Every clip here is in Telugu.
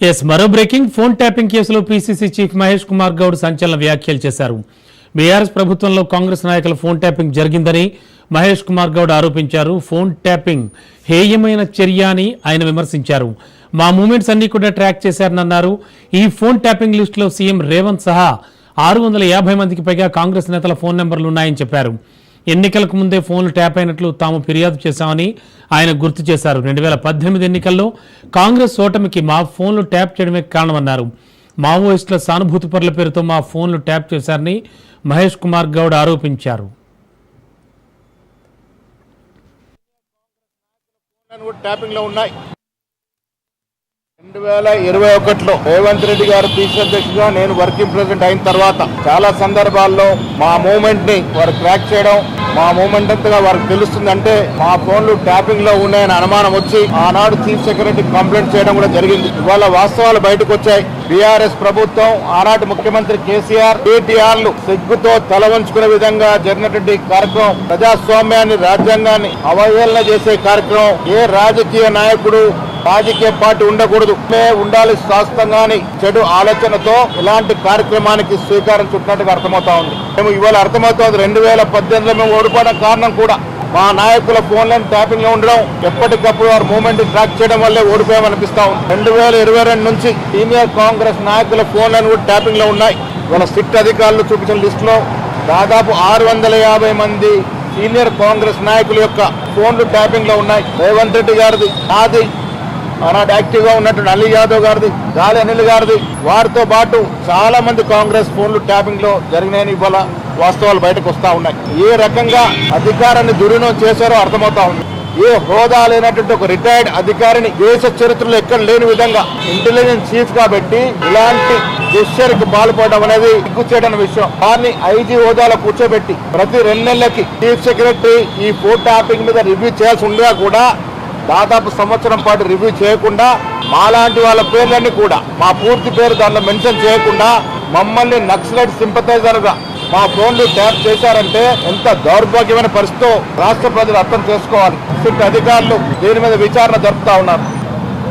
మరో బ్రేకింగ్ ఫోన్ ట్యాపింగ్ కేసులో పీసీసీ చీఫ్ మహేష్ కుమార్ గౌడ్ సంచలన వ్యాఖ్యలు చేశారు. బీఆర్ఎస్ ప్రభుత్వంలో కాంగ్రెస్ నాయకుల ఫోన్ ట్యాపింగ్ జరిగిందని మహేష్ కుమార్ గౌడ్ ఆరోపించారు. ఫోన్ ట్యాపింగ్ హేయమైన చర్య అని ఆయన విమర్శించారు. మా మూమెంట్స్ అన్ని కూడా ట్రాక్ చేశారన్నారు. ఈ ఫోన్ ట్యాపింగ్ లిస్టులో సీఎం రేవంత్ సహా 650 మందికి పైగా కాంగ్రెస్ నేతల ఫోన్ నెంబర్లు ఉన్నాయని చెప్పారు. ఎన్నికలకు ముందే ఫోన్లు ట్యాప్ అయినట్లు తాము ఫిర్యాదు చేశామని ఆయన గుర్తు చేశారు. 2018 ఎన్నికల్లో కాంగ్రెస్ ఓటమికి మా ఫోన్లు ట్యాప్ చేయడమే కారణమన్నారు. మావోయిస్టుల సానుభూతి పరుల పేరుతో మా ఫోన్లు ట్యాప్ చేశారని మహేష్ కుమార్ గౌడ్ ఆరోపించారు. ట్యాపింగ్ లో ఉన్నాయి. 2021లో రేవంత్ రెడ్డి గారు పీసీ అధ్యక్షుడిగా నేను వర్కింగ్ ప్రెసిడెంట్ అయిన తర్వాత చాలా సందర్భాల్లో మా మూవ్మెంట్ ని వారు ట్రాక్ చేయడం, మా మూవ్మెంట్ అంతగా వారికి తెలుస్తుందంటే మా ఫోన్లు ట్యాపింగ్ లో ఉన్నాయని అనుమానం వచ్చి ఆనాడు చీఫ్ సెక్రటరీ కంప్లైంట్ చేయడం కూడా జరిగింది. ఇవాళ వాస్తవాలు బయటకు వచ్చాయి. బీఆర్ఎస్ ప్రభుత్వం ఆనాటి ముఖ్యమంత్రి కేసీఆర్ కేటీఆర్లు సిగ్గుతో తల వంచుకునే విధంగా జరిగినటువంటి కార్యక్రమం, ప్రజాస్వామ్యాన్ని రాజ్యాంగాన్ని అవహేళన చేసే కార్యక్రమం. ఏ రాజకీయ నాయకుడు రాజకీయ పార్టీ ఉండకూడదు, ఉండాలి శాస్త్రంగాని చెడు ఆలోచనతో ఇలాంటి కార్యక్రమానికి స్వీకారం చుట్టినట్టుగా అర్థమవుతా ఉంది. మేము ఇవాళ అర్థమవుతుంది 2018లో మేము ఓడిపోవడం కారణం కూడా మా నాయకుల ఫోన్లను ట్యాపింగ్ లో ఉండడం, ఎప్పటికప్పుడు వారు మూవ్మెంట్ ట్రాక్ చేయడం వల్లే ఓడిపోయామనిపిస్తా ఉంది. 2022 నుంచి సీనియర్ కాంగ్రెస్ నాయకుల ఫోన్లను కూడా ట్యాపింగ్ లో ఉన్నాయి. ఇవాళ సిట్ అధికారులు చూపించిన లిస్ట్ లో దాదాపు 650 మంది సీనియర్ కాంగ్రెస్ నాయకుల యొక్క ఫోన్లు ట్యాపింగ్ లో ఉన్నాయి. రేవంత్ రెడ్డి గారిది, నాది, ఆనాడు యాక్టివ్ గా ఉన్నటువంటి అలీ యాదవ్ గారిది, గాలి అనిల్ గారిది, వారితో పాటు చాలా మంది కాంగ్రెస్ ఫోన్లు ట్యాపింగ్ లో జరిగినాయని ఇవాళ వాస్తవాలు బయటకు వస్తా ఉన్నాయి. ఏ రకంగా అధికారాన్ని దుర్వినియోగం చేశారో అర్థమవుతా ఉంది. ఏ హోదా లేనటువంటి ఒక రిటైర్డ్ అధికారిని దేశ చరిత్రలో ఎక్కడ లేని విధంగా ఇంటెలిజెన్స్ చీఫ్ గా పెట్టి ఇలాంటి దుశ్చర్యకు పాల్పడడం అనేది సిగ్గుచేటన్న విషయం. దాన్ని ఐజీ హోదాలో కూర్చోబెట్టి ప్రతి 2 నెలలకి చీఫ్ సెక్రటరీ ఈ ఫోన్ ట్యాపింగ్ మీద రివ్యూ చేయాల్సి ఉండగా కూడా దాదాపు సంవత్సరం పాటు రివ్యూ చేయకుండా మాలాంటి వాళ్ళ పేర్లన్నీ కూడా మా పూర్తి పేరు దాంట్లో మెన్షన్ చేయకుండా మమ్మల్ని నక్సలైట్ సింపథైజర్ గా మా ఫోన్లు ట్యాప్ చేశారంటే ఎంత దౌర్భాగ్యమైన పరిస్థితితో రాష్ట్ర ప్రజలు అర్థం చేసుకోవాలి. సిట్ అధికారులు దీని మీద విచారణ జరుపుతా ఉన్నారు.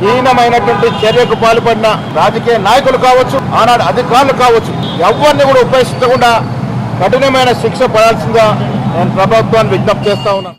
హీనమైనటువంటి చర్యకు పాల్పడిన రాజకీయ నాయకులు కావచ్చు, ఆనాడు అధికారులు కావచ్చు, ఎవరిని కూడా ఉపేక్షించకుండా కఠినమైన శిక్ష పడాల్సిందిగా నేను ప్రభుత్వాన్ని విజ్ఞప్తి చేస్తా ఉన్నాను.